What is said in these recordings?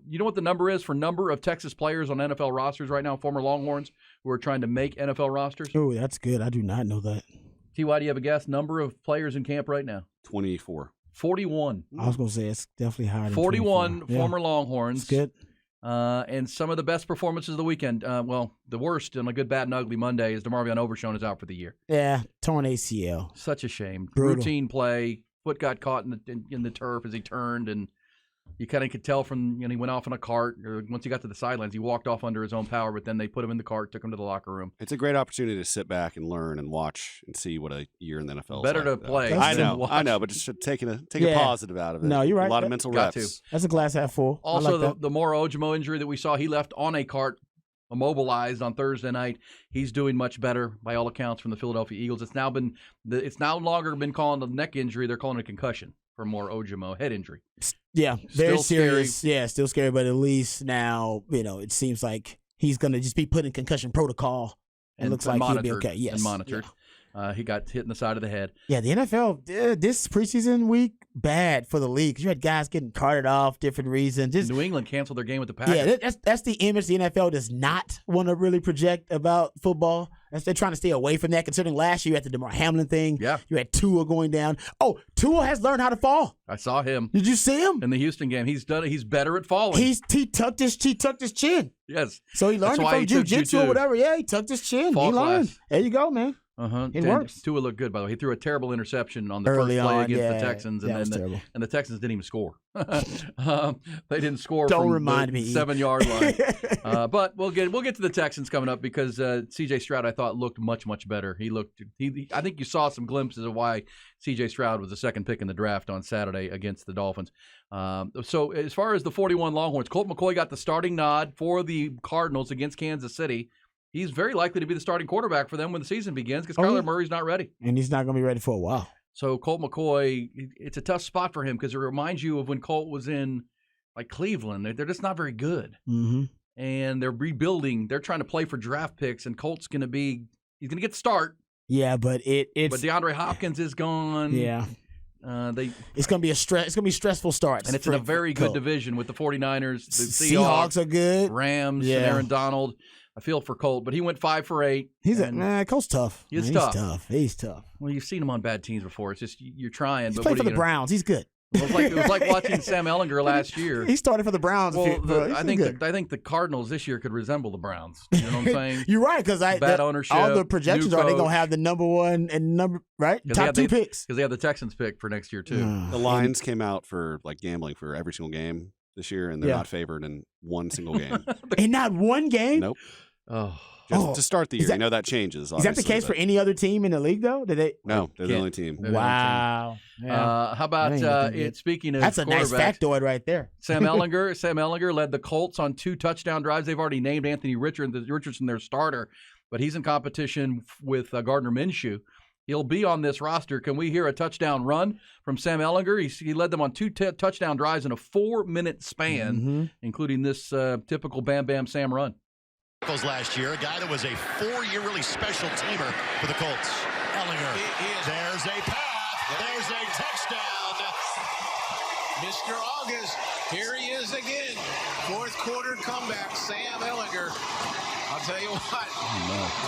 you know what the number is for number of Texas players on NFL rosters right now, former Longhorns who are trying to make NFL rosters? Oh, that's good. I do not know that. T.Y., do you have a guess? Number of players in camp right now? 24. 41. I was going to say it's definitely higher than 41 24. former Longhorns. It's good. And some of the best performances of the weekend. Well, the worst on a good, bad, and ugly Monday is DeMarvion Overshown is out for the year. Yeah, torn ACL. Such a shame. Brutal. Routine play. Foot got caught in the turf as he turned, and you kind of could tell from, he went off in a cart. Or once he got to the sidelines, he walked off under his own power, but then they put him in the cart, took him to the locker room. It's a great opportunity to sit back and learn and watch and see what a year in the NFL is Better like, to play. I know, but just taking a positive out of it. No, you're right. A lot of mental Got reps. to. That's a glass half full. Also, the Moro Ojimo injury that we saw, he left on a cart, immobilized on Thursday night. He's doing much better by all accounts from the Philadelphia Eagles. It's no longer been calling a neck injury; they're calling it a concussion for Moro Ojimo, head injury. Yeah, very Still serious. scary. Yeah, still scary, but at least now, it seems like he's going to just be put in concussion protocol. It looks like he'll be okay. Yes. And monitored. He got hit in the side of the head. Yeah, the NFL, this preseason week, bad for the league. 'Cause you had guys getting carted off, different reasons. New England canceled their game with the Packers. Yeah, that's the image the NFL does not want to really project about football. They're trying to stay away from that, considering last year you had the DeMar Hamlin thing. Yeah. You had Tua going down. Oh, Tua has learned how to fall. I saw him. Did you see him? In the Houston game. He's done it. He's better at falling. He tucked his chin. Yes. So he learned That's it why from he took jiu-jitsu or jiu-jitsu. whatever. Yeah, he tucked his chin. Fall He learned. class. There you go, man. It works. Tua looked good, by the way. He threw a terrible interception on the Early first play on, against yeah. the Texans, That was and terrible. the Texans didn't even score. They didn't score Don't from remind the me. 7-yard line. But we'll get to the Texans coming up because C.J. Stroud, I thought, looked much, much better. I think you saw some glimpses of why C.J. Stroud was the second pick in the draft on Saturday against the Dolphins. So as far as the 41 Longhorns, Colt McCoy got the starting nod for the Cardinals against Kansas City. He's very likely to be the starting quarterback for them when the season begins because Kyler Murray's not ready. And he's not going to be ready for a while. So Colt McCoy, it's a tough spot for him because it reminds you of when Colt was in Cleveland. They're just not very good. Mm-hmm. And they're rebuilding. They're trying to play for draft picks, and Colt's going to he's going to get the start. Yeah, but it's But DeAndre Hopkins is gone. Yeah. It's going to be it's going to be stressful starts. And it's in a very good division with the 49ers, the Seahawks are good. Rams, and Aaron Donald. I feel for Colt, but he went 5 for 8. Colt's tough. He's tough. He's tough. Well, you've seen him on bad teams before. It's just you're trying. He's but played for the Browns. He's good. It was like watching Sam Ellinger last year. He started for the Browns. Well, I think the Cardinals this year could resemble the Browns. You know what I'm saying? You're right, because bad ownership. All the projections are they going to have the number one and top 2 picks because they have the Texans pick for next year too. The lines came out for gambling for every single game this year, and they're not favored in one single game. In not one game? Nope. Oh. Just to start the year. That changes. Is that the case for any other team in the league, though? No, they're the only team. Wow. How about speaking of that's a nice factoid right there. Sam Ellinger led the Colts on 2 touchdown drives. They've already named Anthony Richardson their starter, but he's in competition with Gardner Minshew. He'll be on this roster. Can we hear a touchdown run from Sam Ellinger? He led them on 2 touchdown drives in a 4-minute span, including this typical Bam Bam Sam run. Last year, a guy that was a 4-year really special teamer for the Colts. Ellinger. There's a pass. There's a touchdown. Mr. August, here he is again. 4th quarter comeback, Sam Ellinger. I'll tell you what.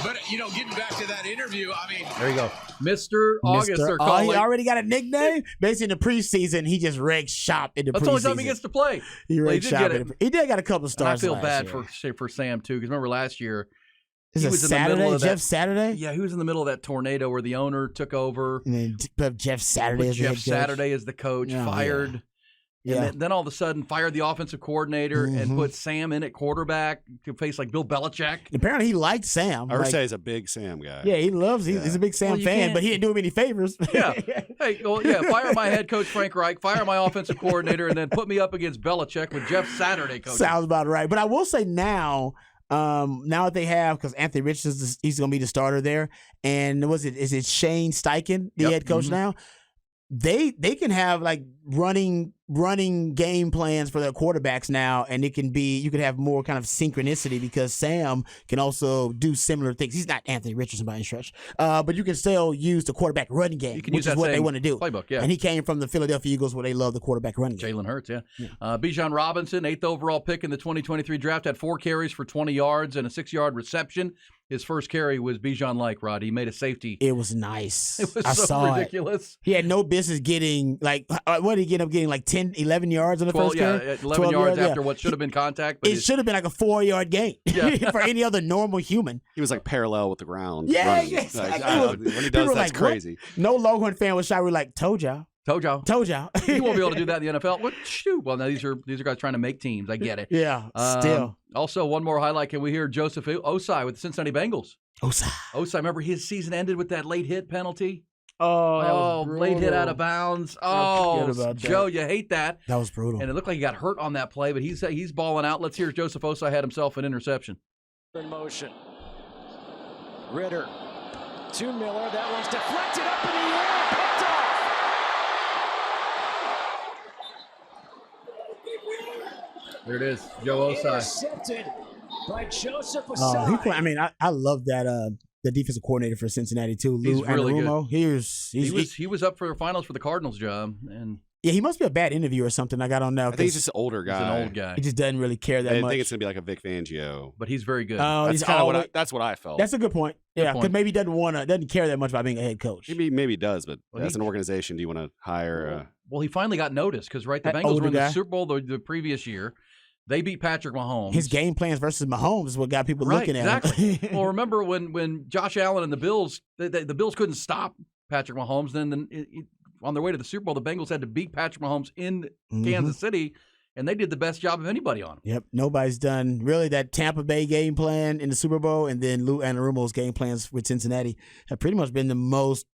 But, getting back to that interview, there you go. Mr. August. He already got a nickname? Basically, in the preseason, he just wrecked shop in the preseason. That's the only time he gets to play. He wrecked shop. He did got a couple of starts. And I feel bad for Sam, too, because remember last year, he was in the middle of Jeff Saturday? Yeah, he was in the middle of that tornado where the owner took over. And then Jeff Saturday as the coach. Fired. Yeah. And then all of a sudden fired the offensive coordinator and put Sam in at quarterback to face Bill Belichick. Apparently he liked Sam. I would say he's a big Sam guy. Yeah, he loves. He's a big Sam fan, but he didn't do him any favors. Yeah. Hey, fire my head coach Frank Reich, fire my offensive coordinator, and then put me up against Belichick with Jeff Saturday coaching. Sounds about right. But I will say now that they have, because Anthony Richardson, he's going to be the starter there, and is it Shane Steichen, the head coach now? they can have like running game plans for their quarterbacks now, and you could have more kind of synchronicity because Sam can also do similar things. He's not Anthony Richardson by any stretch, but you can still use the quarterback running game, which is what they want to do. Playbook, yeah. And he came from the Philadelphia Eagles where they love the quarterback running game. Jalen Hurts, yeah. Bijan Robinson, 8th overall pick in the 2023 draft, had 4 carries for 20 yards and a 6-yard reception. His first carry was Bijan-like, Rod. He made a safety. It was nice. It was I so saw ridiculous. He had no business getting, like, what did he end up getting, like 10, 11 yards on the first carry? 11 yards after what should have been contact. But it should have been like a 4-yard gain for any other normal human. He was like parallel with the ground. Yeah, running. exactly. When he does, that's like, crazy. What? No Longhorn fan was shy. We're like, told y'all. Told y'all. You won't be able to do that in the NFL. What? Shoot. Well, now these are guys trying to make teams. I get it. Yeah, still. Also, one more highlight. Can we hear Joseph Osai with the Cincinnati Bengals? Osai, remember his season ended with that late hit penalty? Oh, late hit out of bounds. Oh, Joe, you hate that. That was brutal. And it looked like he got hurt on that play, but he's balling out. Let's hear if Joseph Osai had himself an interception. In motion. Ritter to Miller. That one's deflected up in the air. Picked off. There it is, Joe Osai. Intercepted by Joseph Osai. I love that the defensive coordinator for Cincinnati too, Lou He's really Anarumo. good. He was up for the finals for the Cardinals job, and yeah, he must be a bad interviewer or something. I don't know. I think he's just an older guy. He's an old guy. He just doesn't really care that much. I think it's gonna be like a Vic Fangio, but he's very good. That's kind of that's what I felt. That's a good point. Yeah, because maybe he doesn't care that much about being a head coach. Maybe he does, but as an organization, do you want to hire? Well, he finally got noticed because the Bengals were in the Super Bowl the previous year. They beat Patrick Mahomes. His game plans versus Mahomes is what got people looking at him. Well, remember when Josh Allen and the Bills, the Bills couldn't stop Patrick Mahomes. Then on their way to the Super Bowl, the Bengals had to beat Patrick Mahomes in Kansas City, and they did the best job of anybody on him. Yep, nobody's done really that Tampa Bay game plan in the Super Bowl, and then Lou Anarumo's game plans with Cincinnati have pretty much been the most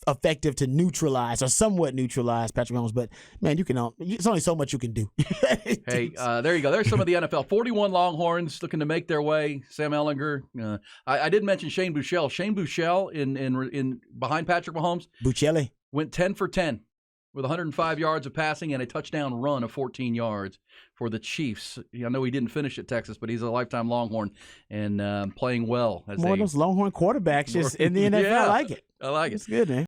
effective to neutralize or somewhat neutralize Patrick Mahomes. But man, it's only so much you can do. Hey, there you go. There's some of the NFL. 41 Longhorns looking to make their way. Sam Ehlinger. I did mention Shane Buechele. Shane Buechele in behind Patrick Mahomes. Buechele went 10 for 10 with 105 yards of passing and a touchdown run of 14 yards for the Chiefs. I know he didn't finish at Texas, but he's a lifetime Longhorn and playing well. More of those Longhorn quarterbacks just in the NFL. Yeah, I like it. I like it. It's good, man.